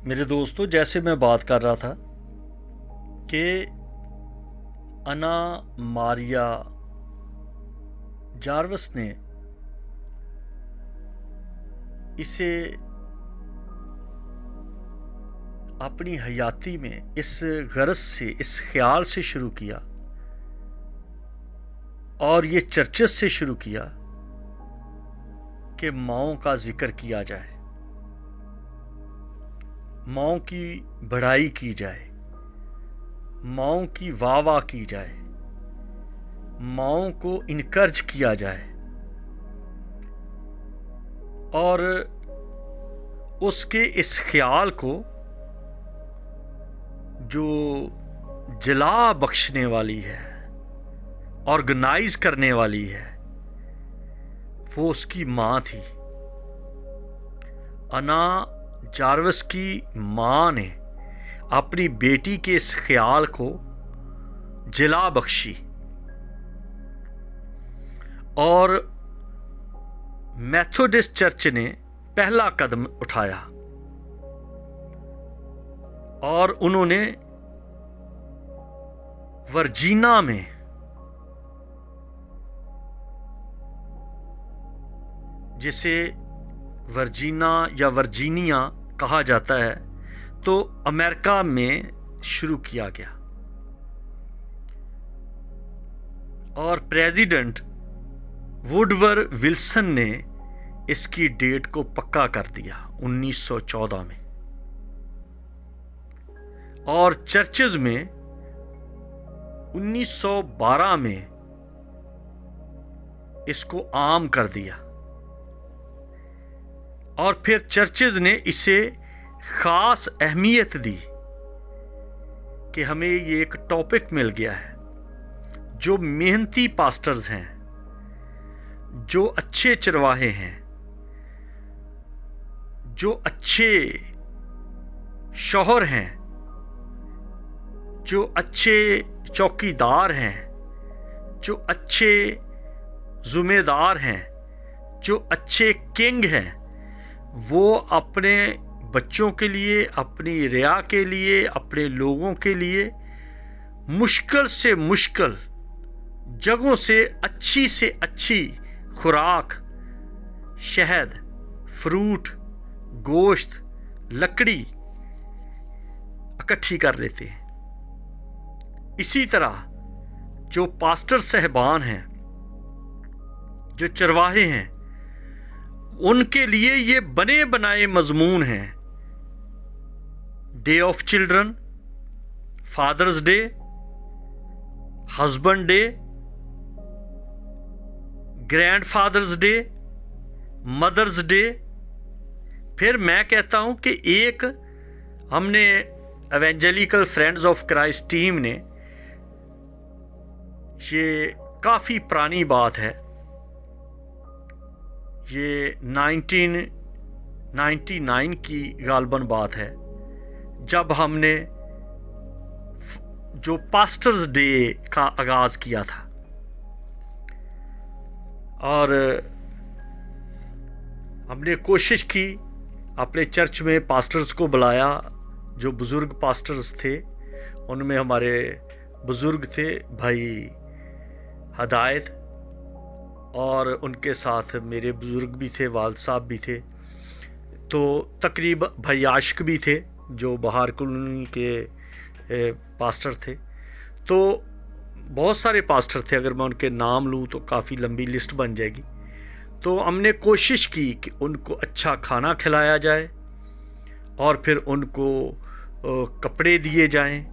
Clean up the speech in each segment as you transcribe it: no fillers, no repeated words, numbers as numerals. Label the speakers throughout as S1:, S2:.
S1: میرے دوستو، جیسے میں بات کر رہا تھا کہ انا ماریا جاروس نے اسے اپنی حیاتی میں اس غرض سے، اس خیال سے شروع کیا اور یہ چرچز سے شروع کیا کہ ماؤں کا ذکر کیا جائے، ماؤں کی بڑائی کی جائے، ماؤں کی واہ واہ کی جائے، ماؤں کو انکرج کیا جائے، اور اس کے اس خیال کو جو جلا بخشنے والی ہے، آرگنائز کرنے والی ہے، وہ اس کی ماں تھی۔ انا جاروس کی ماں نے اپنی بیٹی کے اس خیال کو جلا بخشی اور میتھوڈسٹ چرچ نے پہلا قدم اٹھایا اور انہوں نے ورجینا میں جسے ورجینا یا ورجینیا کہا جاتا ہے تو امریکہ میں شروع کیا گیا، اور پریزیڈنٹ ووڈور ولسن نے اس کی ڈیٹ کو پکا کر دیا 1914 میں، اور چرچز میں 1912 میں اس کو عام کر دیا، اور پھر چرچز نے اسے خاص اہمیت دی کہ ہمیں یہ ایک ٹاپک مل گیا ہے۔ جو محنتی پاسٹرز ہیں، جو اچھے چرواہے ہیں، جو اچھے شوہر ہیں، جو اچھے چوکیدار ہیں، جو اچھے ذمہ دار ہیں، جو اچھے کنگ ہیں، وہ اپنے بچوں کے لیے، اپنی رعایا کے لیے، اپنے لوگوں کے لیے مشکل سے مشکل جگہوں سے اچھی خوراک، شہد، فروٹ، گوشت، لکڑی اکٹھی کر لیتے ہیں۔ اسی طرح جو پاسٹر صاحبان ہیں، جو چرواہے ہیں، ان کے لیے یہ بنے بنائے مضمون ہیں۔ Day of children, fathers day, husband day, grand fathers day, mothers day. پھر میں کہتا ہوں کہ ایک ہم نے evangelical friends of Christ team نے، یہ کافی پرانی بات ہے، یہ 1999 کی غالباً بات ہے، جب ہم نے جو پاسٹرز ڈے کا آغاز کیا تھا، اور ہم نے کوشش کی، اپنے چرچ میں پاسٹرز کو بلایا، جو بزرگ پاسٹرز تھے، ان میں ہمارے بزرگ تھے بھائی ہدایت، اور ان کے ساتھ میرے بزرگ بھی تھے، والد صاحب بھی تھے، تو تقریباً بھائی عاشق بھی تھے جو بہار کالونی کے پاسٹر تھے۔ تو بہت سارے پاسٹر تھے، اگر میں ان کے نام لوں تو کافی لمبی لسٹ بن جائے گی۔ تو ہم نے کوشش کی کہ ان کو اچھا کھانا کھلایا جائے، اور پھر ان کو کپڑے دیے جائیں،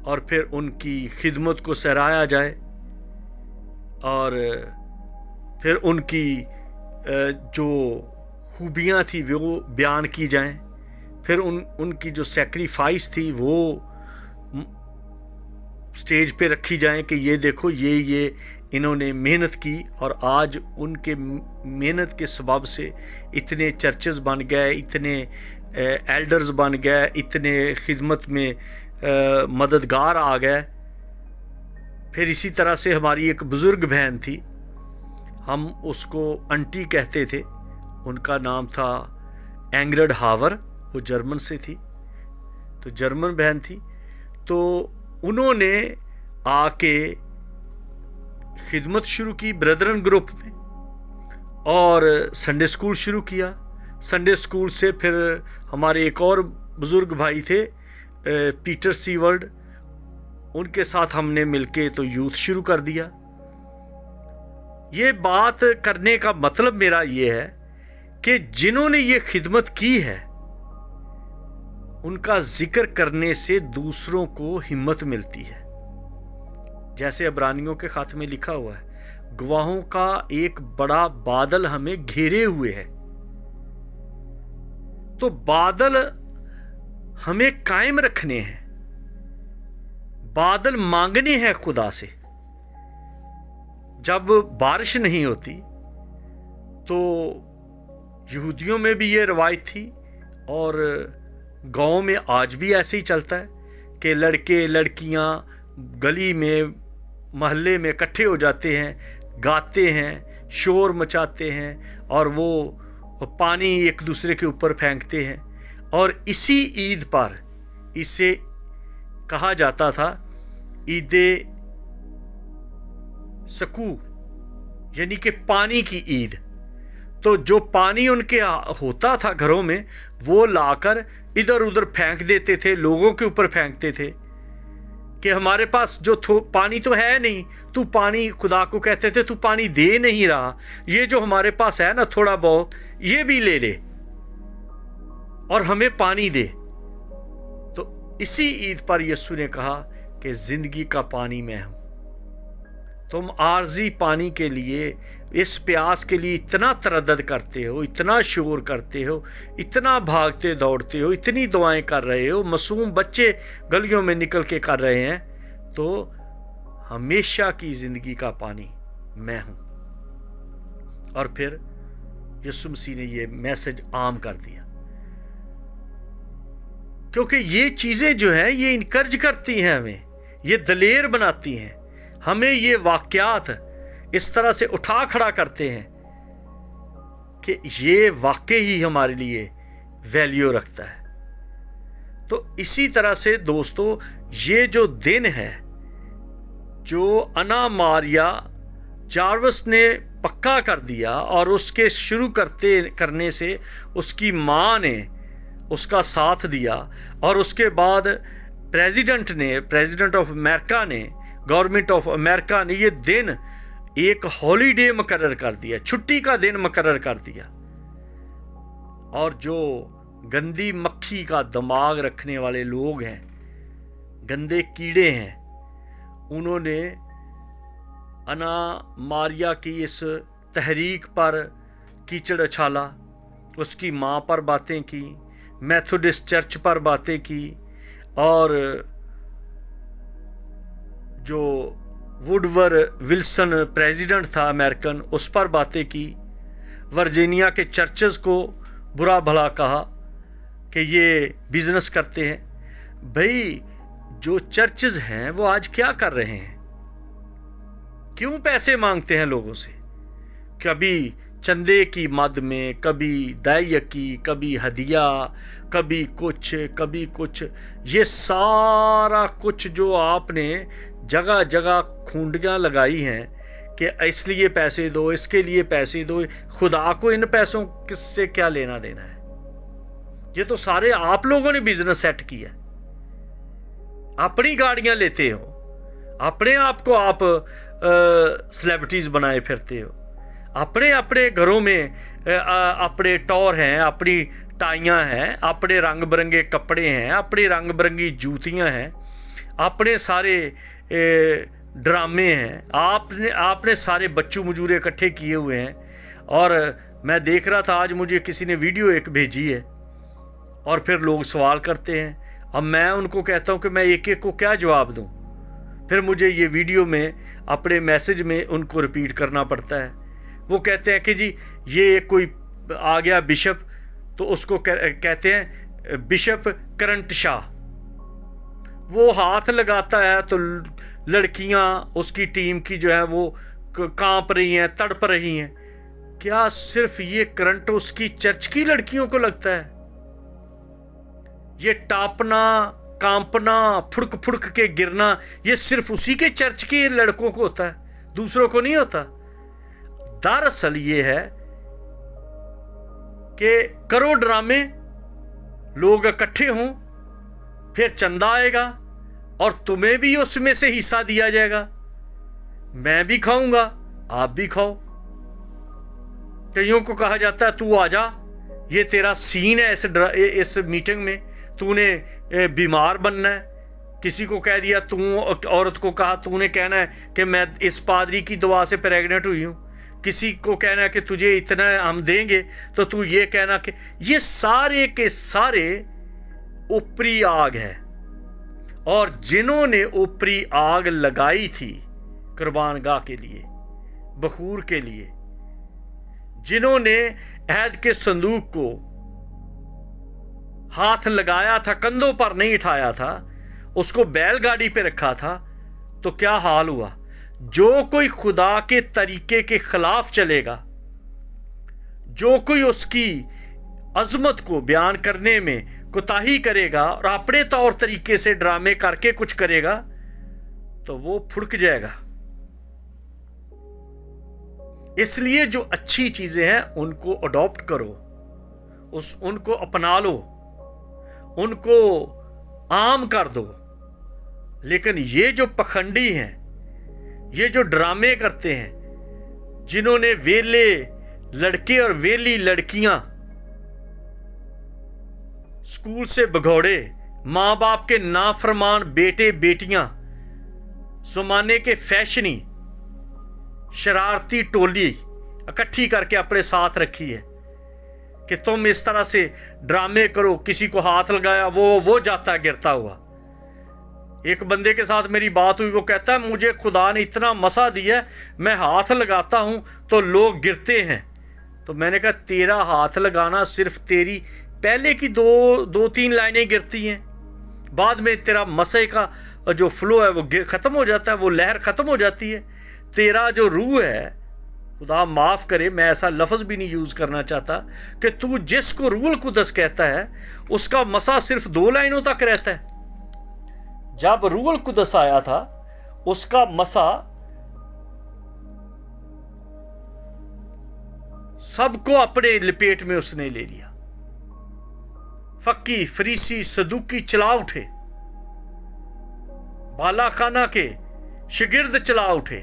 S1: اور پھر ان کی خدمت کو سراہا جائے، اور پھر ان کی جو خوبیاں تھیں وہ بیان کی جائیں، پھر ان کی جو سیکریفائس تھی وہ سٹیج پہ رکھی جائیں کہ یہ دیکھو، یہ انہوں نے محنت کی، اور آج ان کے محنت کے سبب سے اتنے چرچز بن گئے، اتنے ایلڈرز بن گئے، اتنے خدمت میں مددگار آ گئے۔ پھر اسی طرح سے ہماری ایک بزرگ بہن تھی، ہم اس کو انٹی کہتے تھے، ان کا نام تھا اینگرڈ ہاور، वो जर्मन से थी, तो जर्मन बहन थी, तो उन्होंने आके खिदमत शुरू की ब्रदरन ग्रुप में और संडे स्कूल शुरू किया। संडे स्कूल से फिर हमारे एक और बुजुर्ग भाई थे पीटर सीवर्ड, उनके साथ हमने मिलके तो यूथ शुरू कर दिया। ये बात करने का मतलब मेरा ये है कि जिन्होंने ये खिदमत की है उनका जिक्र करने से दूसरों को हिम्मत मिलती है। जैसे इब्रानियों के खात में लिखा हुआ है, गवाहों का एक बड़ा बादल हमें घेरे हुए है। तो बादल हमें कायम रखने हैं, बादल मांगने हैं खुदा से। जब बारिश नहीं होती तो यहूदियों में भी ये रवायत थी और गांव में आज भी ऐसे ही चलता है कि लड़के लड़कियां गली में मोहल्ले में इकट्ठे हो जाते हैं, गाते हैं, शोर मचाते हैं और वो पानी एक दूसरे के ऊपर फेंकते हैं। और इसी ईद पर इसे कहा जाता था ईदे सकू, यानी कि पानी की ईद। तो जो पानी उनके होता था घरों में वो लाकर इधर उधर फेंक देते थे, लोगों के ऊपर फेंकते थे कि हमारे पास जो पानी तो है नहीं, तू पानी, खुदा को कहते थे तू पानी दे नहीं रहा, ये जो हमारे पास है ना थोड़ा बहुत ये भी ले ले और हमें पानी दे। तो इसी ईद पर यीशु ने कहा कि जिंदगी का पानी मैं हूं। तुम आर्जी पानी के लिए, इस प्यास के लिए इतना तरद्दद करते हो, इतना शोर करते हो, इतना भागते दौड़ते हो, इतनी दुआएं कर रहे हो, मासूम बच्चे गलियों में निकल के कर रहे हैं, तो हमेशा की जिंदगी का पानी मैं हूं। और फिर यीशु मसीह ने ये मैसेज आम कर दिया, क्योंकि ये चीजें जो है ये इनकरेज करती हैं हमें, ये दलेर बनाती हैं हमें, ये वाकयात इस तरह से उठा खड़ा करते हैं कि ये वाकई ही हमारे लिए वैल्यू रखता है। तो इसी तरह से दोस्तों ये जो दिन है जो अना मारिया जार्वस ने पक्का कर दिया और उसके शुरू करने से उसकी मां ने उसका साथ दिया और उसके बाद प्रेसिडेंट ऑफ अमेरिका ने, गवर्नमेंट ऑफ अमेरिका ने ये दिन एक हॉलीडे मुकर्रर कर दिया, छुट्टी का दिन मुकर्रर कर दिया। और जो गंदी मक्खी का दिमाग रखने वाले लोग हैं, गंदे कीड़े हैं, उन्होंने अना मारिया की इस तहरीक पर कीचड़ उछाला, उसकी मां पर बातें की, मेथोडिस्ट चर्च पर बातें की और जो वुडवर विल्सन प्रेसिडेंट था अमेरिकन, उस पर बातें की, वर्जीनिया के चर्चेस को बुरा भला कहा कि ये बिजनेस करते हैं। भाई जो चर्चेस हैं वो आज क्या कर रहे हैं? क्यों पैसे मांगते हैं लोगों से? कभी चंदे की मद में, कभी दायकी, कभी हदिया, कभी कुछ। ये सारा कुछ जो आपने जगह जगह खूंटियां लगाई हैं कि इसलिए पैसे दो, इसके लिए पैसे दो, खुदा को इन पैसों किससे क्या लेना देना है? ये तो सारे आप लोगों ने बिजनेस सेट किया। अपनी गाड़ियां लेते हो, अपने आप को आप सेलिब्रिटीज बनाए फिरते हो, अपने अपने घरों में अपने टॉर हैं, अपनी टाइयां हैं, अपने रंग बिरंगे कपड़े हैं, अपनी रंग बिरंगी जूतियां हैं, अपने सारे ड्रामे हैं, आपने सारे बच्चों मजूरे इकट्ठे किए हुए हैं। और मैं देख रहा था आज मुझे किसी ने वीडियो एक भेजी है और फिर लोग सवाल करते हैं। अब मैं उनको कहता हूं कि मैं एक एक को क्या जवाब दूं, फिर मुझे ये वीडियो में अपने मैसेज में उनको रिपीट करना पड़ता है। वो कहते हैं कि जी ये कोई आ गया बिशप, तो उसको कहते हैं बिशप करंट शाह, वो हाथ लगाता है तो लड़कियां उसकी टीम की जो है वो कांप रही हैं, तड़प रही हैं। क्या सिर्फ ये करंट उसकी चर्च की लड़कियों को लगता है? ये टापना, कांपना, फुड़क फुड़क के गिरना, ये सिर्फ उसी के चर्च के लड़कों को होता है, दूसरों को नहीं होता। दरअसल ये है कि करो ड्रामे, लोग इकट्ठे हों, फिर चंदा आएगा और तुम्हें भी उसमें से हिस्सा दिया जाएगा। मैं भी खाऊंगा, आप भी खाओ। कईयों को कहा जाता है तू आ जा, ये तेरा सीन है इस मीटिंग में, तूने बीमार बनना है। किसी को कह दिया, तू औरत को कहा तूने कहना है कि मैं इस पादरी की दुआ से प्रेग्नेंट हुई हूं। किसी को कहना है कि तुझे इतना हम देंगे तो तू ये कहना कि ये सारे के सारे ऊपरी आग है। और जिन्होंने ऊपरी आग लगाई थी कुर्बानगाह के लिए, बखूर के लिए, जिन्होंने अहद के संदूक को हाथ लगाया था, कंधों पर नहीं उठाया था, उसको बैलगाड़ी पे रखा था, तो क्या हाल हुआ? जो कोई खुदा के तरीके के खिलाफ चलेगा, जो कोई उसकी अजमत को बयान करने में कोताही करेगा और अपने तौर तरीके से ड्रामे करके कुछ करेगा, तो वो फुड़क जाएगा। इसलिए जो अच्छी चीजें हैं उनको अडॉप्ट करो, उनको अपना लो, उनको आम कर दो। लेकिन ये जो पखंडी हैं, ये जो ड्रामे करते हैं, जिन्होंने वेले लड़के और वेली लड़कियां स्कूल से भगौड़े, मां बाप के नाफरमान बेटे बेटियां, जमाने के फैशनी शरारती टोली इकट्ठी करके अपने साथ रखी है कि तुम इस तरह से ड्रामे करो। किसी को हाथ लगाया, वो जाता है गिरता हुआ। एक बंदे के साथ मेरी बात हुई, वो कहता है मुझे खुदा ने इतना मसा दिया, मैं हाथ लगाता हूं तो लोग गिरते हैं। तो मैंने कहा तेरा हाथ लगाना सिर्फ तेरी पहले की दो तीन लाइनें गिरती हैं, बाद में तेरा मसे का जो फ्लो है वो खत्म हो जाता है, वो लहर खत्म हो जाती है। तेरा जो रूह है, खुदा माफ करे मैं ऐसा लफ्ज भी नहीं यूज करना चाहता, कि तू जिसको रूहुल कुदस कहता है उसका मसा सिर्फ 2 लाइनों तक रहता है। जब रूहुल कुदस आया था उसका मसा सबको अपने लपेट में उसने ले लिया। फक्की, फरीसी, सदूकी चला उठे, बालाखाना के शिगिर्द चला उठे।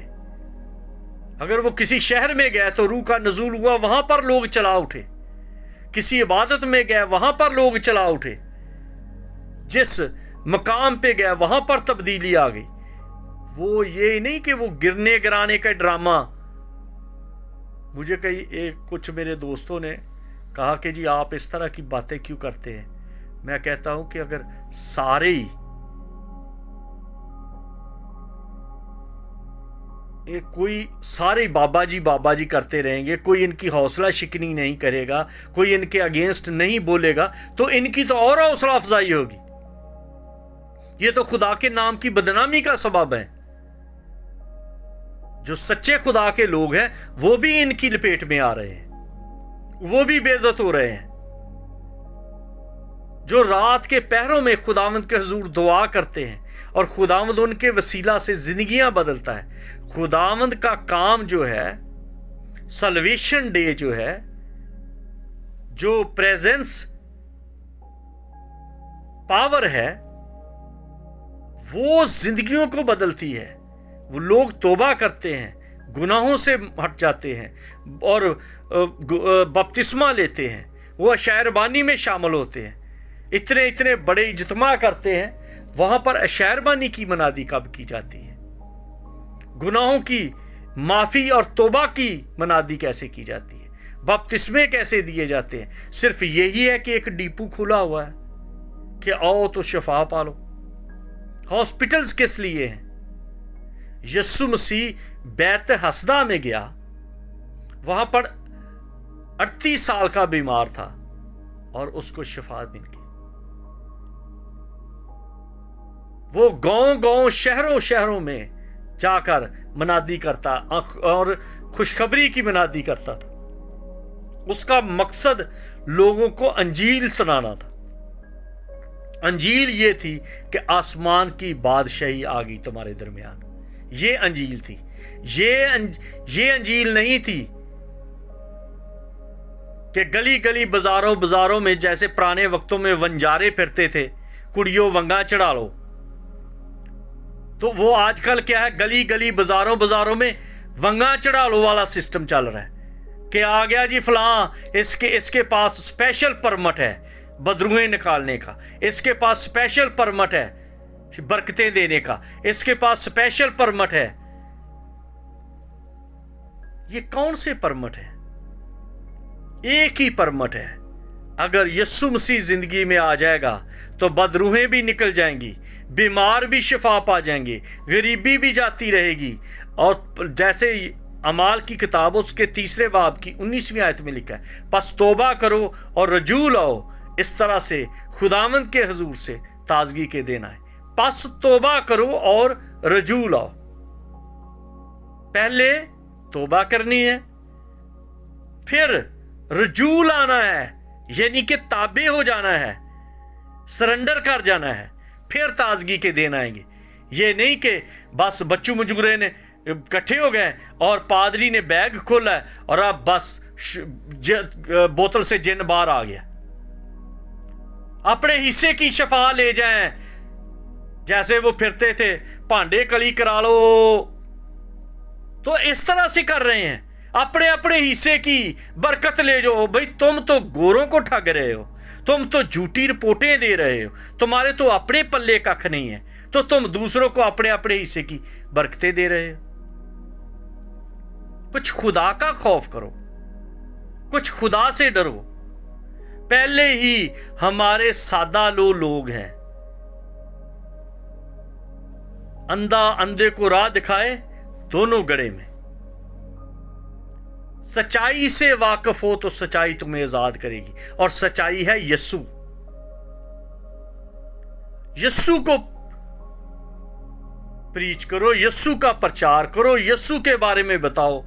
S1: अगर वो किसी शहर में गए तो रूह का नजूल हुआ, वहां पर लोग चला उठे। किसी इबादत में गए, वहां पर लोग चला उठे। जिस मकाम पे गए वहां पर तब्दीली आ गई। वो ये नहीं कि वो गिरने गिराने का ड्रामा। मुझे कुछ मेरे दोस्तों ने कहा कि जी आप इस तरह की बातें क्यों करते हैं। मैं कहता हूं कि अगर सारे ही कोई सारे बाबा जी करते रहेंगे, कोई इनकी हौसला शिकनी नहीं करेगा, कोई इनके अगेंस्ट नहीं बोलेगा, तो इनकी तो और हौसला अफजाई होगी। ये तो खुदा के नाम की बदनामी का सबब है। जो सच्चे खुदा के लोग हैं वो भी इनकी लपेट में आ रहे हैं, वो भी बेइज्जत हो रहे हैं। जो रात के पहरों में खुदावंद के हुजूर दुआ करते हैं और खुदावंद उनके वसीला से जिंदगियां बदलता है। खुदावंद का काम जो है, सल्वेशन डे जो है, जो प्रेजेंस पावर है, वो जिंदगियों को बदलती है। वो लोग तौबा करते हैं, गुनाहों से हट जाते हैं और बपतिस्मा लेते हैं, वो अशायरबानी में शामिल होते हैं। इतने इतने बड़े इज्तिमा करते हैं, वहां पर अशायरबानी की मनादी कब की जाती है? गुनाहों की माफी और तौबा की मनादी कैसे की जाती है? बपतिस्मे कैसे दिए जाते हैं? सिर्फ यही है कि एक डिपो खुला हुआ है कि आओ तो शफा पालो। हॉस्पिटल्स किस लिए हैं? यीशु मसीह बैत हसदा में गया, वहां पर 38 साल का बीमार था और उसको शिफा मिल गई। वो गांव-गांव, शहरों में जाकर मनादी करता और खुशखबरी की मनादी करता था। उसका मकसद लोगों को अंजील सुनाना था। انجیل یہ تھی کہ آسمان کی بادشاہی آ گئی تمہارے درمیان. یہ انجیل تھی. یہ انجیل نہیں تھی کہ گلی گلی بازاروں میں جیسے پرانے وقتوں میں ونجارے پھرتے تھے, کڑیوں ونگا چڑھا لو. تو وہ آج کل کیا ہے, گلی گلی بازاروں میں ونگا چڑھا لو والا سسٹم چل رہا ہے کہ آ گیا جی فلاں, اس کے پاس اسپیشل پرمٹ ہے بدروہیں نکالنے کا, اس کے پاس اسپیشل پرمٹ ہے برکتیں دینے کا, اس کے پاس اسپیشل پرمٹ ہے. یہ کون سے پرمٹ ہے؟ ایک ہی پرمٹ ہے. اگر یسوع مسیح زندگی میں آ جائے گا تو بدروہیں بھی نکل جائیں گی, بیمار بھی شفا پا جائیں گے, غریبی بھی جاتی رہے گی. اور جیسے اعمال کی کتاب اس کے 3 باب کی 19ویں آیت میں لکھا ہے, پس توبہ کرو اور رجوع لاؤ, اس طرح سے خداوند کے حضور سے تازگی کے دن آئے. پس توبہ کرو اور رجوع لاؤ. پہلے توبہ کرنی ہے, پھر رجوع لانا ہے, یعنی کہ تابع ہو جانا ہے, سرنڈر کر جانا ہے, پھر تازگی کے دن آئیں گے. یہ نہیں کہ بس بچوں مجورے نے اکٹھے ہو گئے اور پادری نے بیگ کھولا ہے اور اب بس بوتل سے جن باہر آ گیا. اپنے حصے کی شفا لے جائیں, جیسے وہ پھرتے تھے پانڈے کلی کرا لو. تو اس طرح سے کر رہے ہیں, اپنے حصے کی برکت لے جاؤ. بھئی تم تو گوروں کو ٹھگ رہے ہو, تم تو جھوٹی رپورٹیں دے رہے ہو, تمہارے تو اپنے پلے ککھ نہیں ہے, تو تم دوسروں کو اپنے حصے کی برکتیں دے رہے ہو. کچھ خدا کا خوف کرو, کچھ خدا سے ڈرو. پہلے ہی ہمارے سادہ لوگ ہیں, اندھا اندھے کو راہ دکھائے دونوں گڑے میں. سچائی سے واقف ہو تو سچائی تمہیں آزاد کرے گی, اور سچائی ہے یسوع. یسوع کو پریچ کرو, یسوع کا پرچار کرو, یسوع کے بارے میں بتاؤ.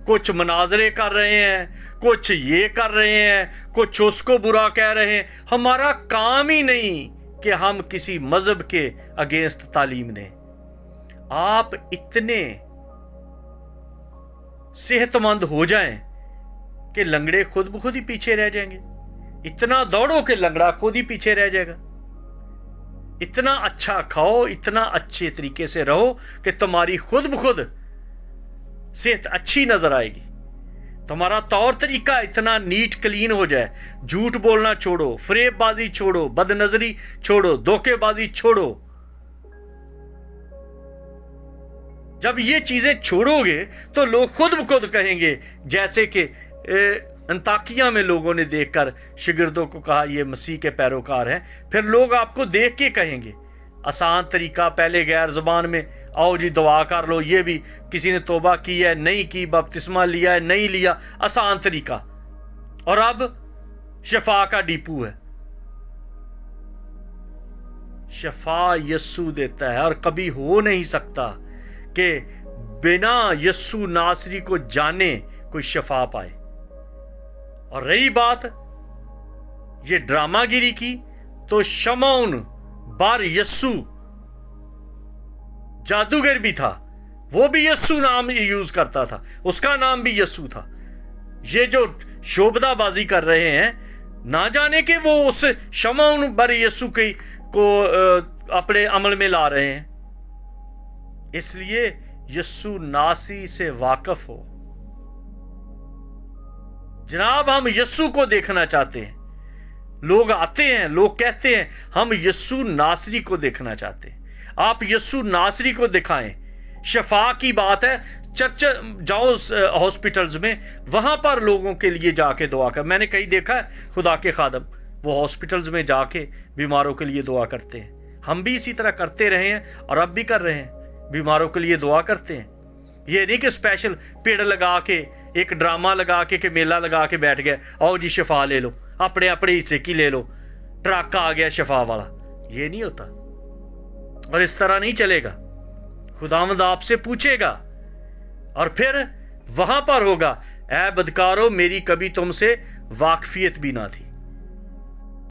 S1: کچھ مناظرے کر رہے ہیں, کچھ یہ کر رہے ہیں, کچھ اس کو برا کہہ رہے ہیں. ہمارا کام ہی نہیں کہ ہم کسی مذہب کے اگینسٹ تعلیم دیں. آپ اتنے صحت مند ہو جائیں کہ لنگڑے خود بخود ہی پیچھے رہ جائیں گے. اتنا دوڑو کہ لنگڑا خود ہی پیچھے رہ جائے گا. اتنا اچھا کھاؤ, اتنا اچھے طریقے سے رہو کہ تمہاری خود بخود صحت اچھی نظر آئے گی. تمہارا طور طریقہ اتنا نیٹ کلین ہو جائے, جھوٹ بولنا چھوڑو, فریب بازی چھوڑو, بد نظری چھوڑو, دھوکے بازی چھوڑو. جب یہ چیزیں چھوڑو گے تو لوگ خود بخود کہیں گے, جیسے کہ انطاکیہ میں لوگوں نے دیکھ کر شاگردوں کو کہا یہ مسیح کے پیروکار ہیں. پھر لوگ آپ کو دیکھ کے کہیں گے آسان طریقہ, پہلے غیر زبان میں آؤ جی دعا کر لو, یہ بھی کسی نے توبہ کی ہے نہیں کی, بپتسمہ لیا ہے نہیں لیا, آسان طریقہ, اور اب شفا کا ڈیپو ہے. شفا یسوع دیتا ہے, اور کبھی ہو نہیں سکتا کہ بنا یسوع ناصری کو جانے کوئی شفا پائے. اور رہی بات یہ ڈرامہ گیری کی, تو شمعون بار یسوع جادوگر بھی تھا, وہ بھی یسوع نام یوز کرتا تھا, اس کا نام بھی یسوع تھا. یہ جو شوبدہ بازی کر رہے ہیں, نہ جانے کہ وہ اس شمعون بر یسوع کو اپنے عمل میں لا رہے ہیں. اس لیے یسوع ناصری سے واقف ہو. جناب ہم یسوع کو دیکھنا چاہتے ہیں. لوگ آتے ہیں, لوگ کہتے ہیں ہم یسوع ناصری کو دیکھنا چاہتے ہیں. آپ یسوع ناصری کو دکھائیں. شفا کی بات ہے, چرچ جاؤ ہاسپٹلز میں, وہاں پر لوگوں کے لیے جا کے دعا کر. میں نے کئی دیکھا ہے خدا کے خادم وہ ہاسپٹلز میں جا کے بیماروں کے لیے دعا کرتے ہیں. ہم بھی اسی طرح کرتے رہے ہیں اور اب بھی کر رہے ہیں, بیماروں کے لیے دعا کرتے ہیں. یہ نہیں کہ اسپیشل پیڑ لگا کے, ایک ڈرامہ لگا کے, کہ میلہ لگا کے بیٹھ گئے, آؤ جی شفا لے لو, اپنے حصے کی لے لو, ٹرک آ گیا شفا والا. یہ نہیں ہوتا, اور اس طرح نہیں چلے گا. خداوند آپ سے پوچھے گا, اور پھر وہاں پر ہوگا اے بدکارو میری کبھی تم سے واقفیت بھی نہ تھی.